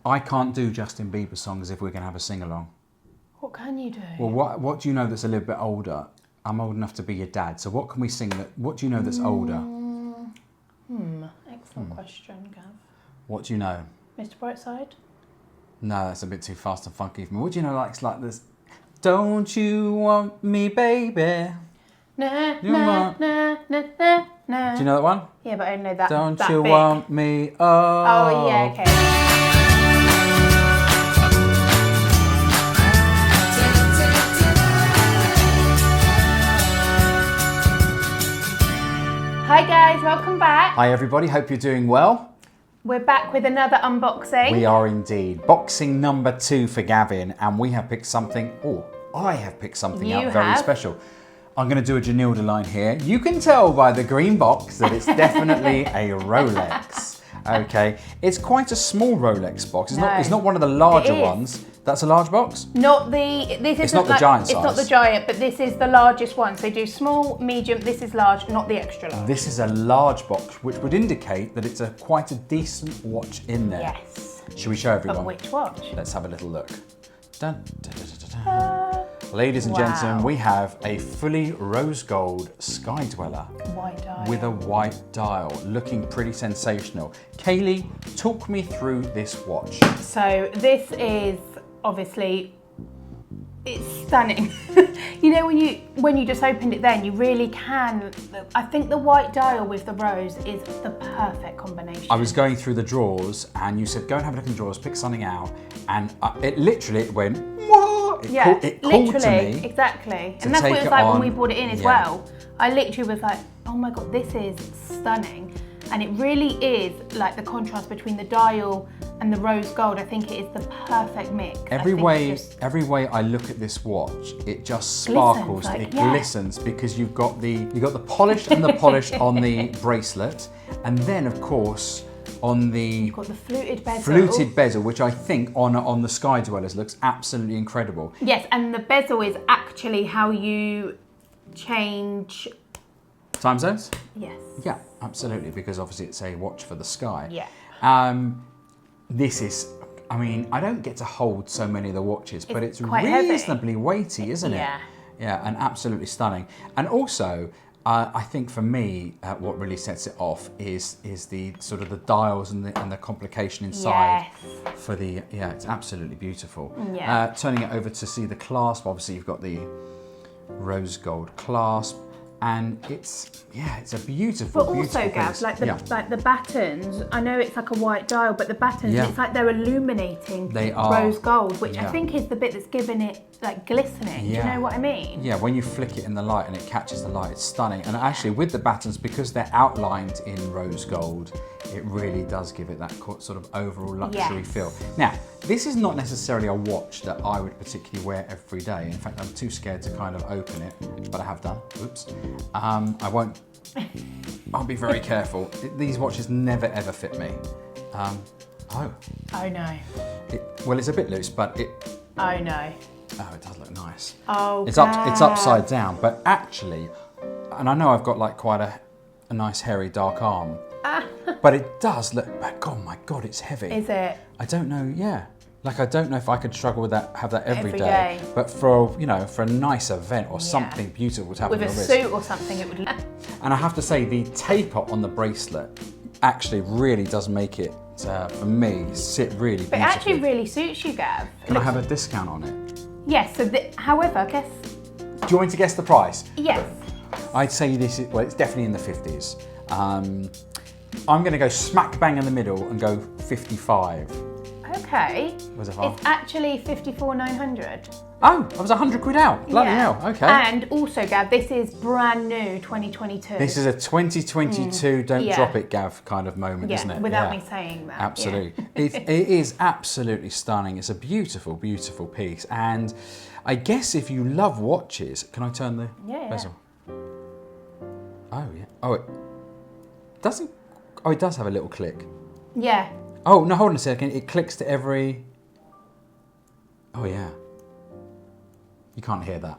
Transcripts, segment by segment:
I can't do Justin Bieber songs if we're going to have a sing-along. What can you do? Well, what do you know that's a little bit older? I'm old enough to be your dad, so what can we sing what do you know that's older? Excellent question, Gav. What do you know? Mr. Brightside? No, that's a bit too fast and funky for me. What do you know like this? Don't you want me, baby? Na, You na, want- na, na, na, na. Do you know that one? Yeah, but I know that. Don't that you bit. want me? Oh, yeah, okay. Hi guys, welcome back. Hi everybody, hope you're doing well. We're back with another unboxing. We are indeed. Boxing number 2 for Gavin, and we have picked something, I have picked something You out very have. special. I'm going to do a Janilda line here. You can tell by the green box that it's definitely a Rolex. Okay, it's quite a small Rolex box. It's not one of the larger ones. That's a large box? Not the, this It's isn't not the like, giant It's not size. the giant, but this is the largest one. So they do small, medium, this is large, not the extra large. This is a large box, which would indicate that it's quite a decent watch in there. Yes. Should we show everyone? But which watch? Let's have a little look. Dun, dun, dun, dun, dun. Ladies and gentlemen, we have a fully rose gold Sky Dweller White dial. with a white dial, looking pretty sensational. Kaylie, talk me through this watch. So this is obviously, it's stunning. You know, when you just opened it then, you really can, I think the white dial with the rose is the perfect combination. I was going through the drawers and you said, go and have a look in the drawers, pick something out. And it went, what? It called to me. Exactly. to And that's what take it was it like on. when we brought it in as Yeah. well. I literally was like, oh my God, this is stunning. And it really is like the contrast between the dial and the rose gold. I think it is the perfect mix. Every way I look at this watch, it just Glistens, sparkles. like, it yeah. glistens because you've got the polish and the polish on the bracelet, and then of course on the You've got the fluted bezel. which I think on the Sky Dwellers looks absolutely incredible. Yes, and the bezel is actually how you change. Time zones? Yes. Yeah, absolutely, because obviously it's a watch for the sky. Yeah. This is, I mean, I don't get to hold so many of the watches, but it's quite heavy. reasonably weighty, isn't it? Yeah. Yeah, and absolutely stunning. And also, I think for me, what really sets it off is the sort of the dials and the complication inside. Yes. For the, it's absolutely beautiful. Yeah. Turning it over to see the clasp, obviously you've got the rose gold clasp. And it's a beautiful, But also, beautiful Gav, piece. like the battons, I know it's like a white dial, but the battons, it's like they're illuminating They are. rose gold, which I Yeah. think is the bit that's giving it like glistening. Do you know what I mean? Yeah, when you flick it in the light and it catches the light, it's stunning. And actually with the battens, because they're outlined in rose gold, it really does give it that sort of overall luxury feel. Now, this is not necessarily a watch that I would particularly wear every day. In fact, I'm too scared to kind of open it, but I have done. Oops. I won't. I'll be very careful. These watches never ever fit me. Oh no. Well, it's a bit loose, but it. Oh no. Oh, it does look nice. Oh, It's upside down, but actually, and I know I've got like quite a nice hairy dark arm, but it does look. Oh my God, it's heavy. Is it? I don't know. Yeah, like I don't know if I could struggle with that, have that every Every day. day. But for a nice event or something beautiful to have With on a your wrist. suit or something, it would. And I have to say, the taper on the bracelet actually really does make it, for me, sit really beautifully. But it actually really suits you, Gav. Can I have a discount on it? Yes. So, however, guess. Do you want me to guess the price? Yes. I'd say this is, well, it's definitely in the 50s. I'm going to go smack bang in the middle and go 55. Okay. Was it half? It's actually 54,900. Oh, I was 100 quid out. Bloody hell, okay. And also, Gav, this is brand new 2022. This is a 2022 don't drop it, Gav kind of moment, isn't it? Without me saying that. Absolutely. it is absolutely stunning. It's a beautiful, beautiful piece. And I guess if you love watches, can I turn the bezel? Oh, yeah. Oh, it doesn't. Oh, it does have a little click. Yeah. Oh, no, hold on a second. It clicks to every. Oh, yeah. You can't hear that.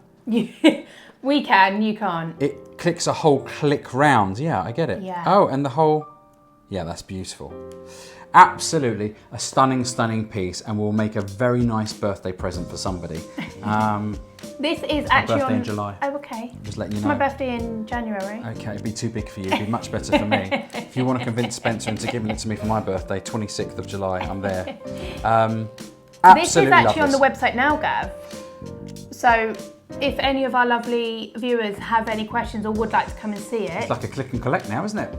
We can, you can't. It clicks a whole click round. Yeah, I get it. Yeah. Oh, and the whole. Yeah, that's beautiful. Absolutely, a stunning, stunning piece, and will make a very nice birthday present for somebody. This is My actually birthday on in July. Oh, okay. Just letting you It's know. my birthday in January. Okay, it'd be too big for you. It'd be much better for me. If you want to convince Spencer into giving it to me for my birthday, 26th of July, I'm there. This is actually on the website now, Gav. So if any of our lovely viewers have any questions or would like to come and see it, It's like a click and collect now, isn't it?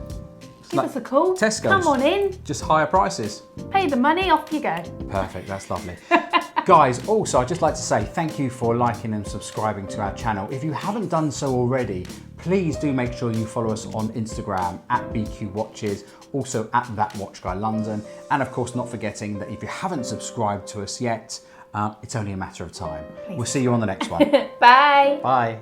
It's give like us a call. Tesco's. Come on in, Just higher prices. pay the money, off you go. Perfect, that's lovely. Guys, also I'd just like to say thank you for liking and subscribing to our channel. If you haven't done so already, please do make sure you follow us on Instagram at BQ Watches, also at That Watch Guy London, and of course not forgetting that if you haven't subscribed to us yet, it's only a matter of time. We'll see you on the next one. Bye. Bye.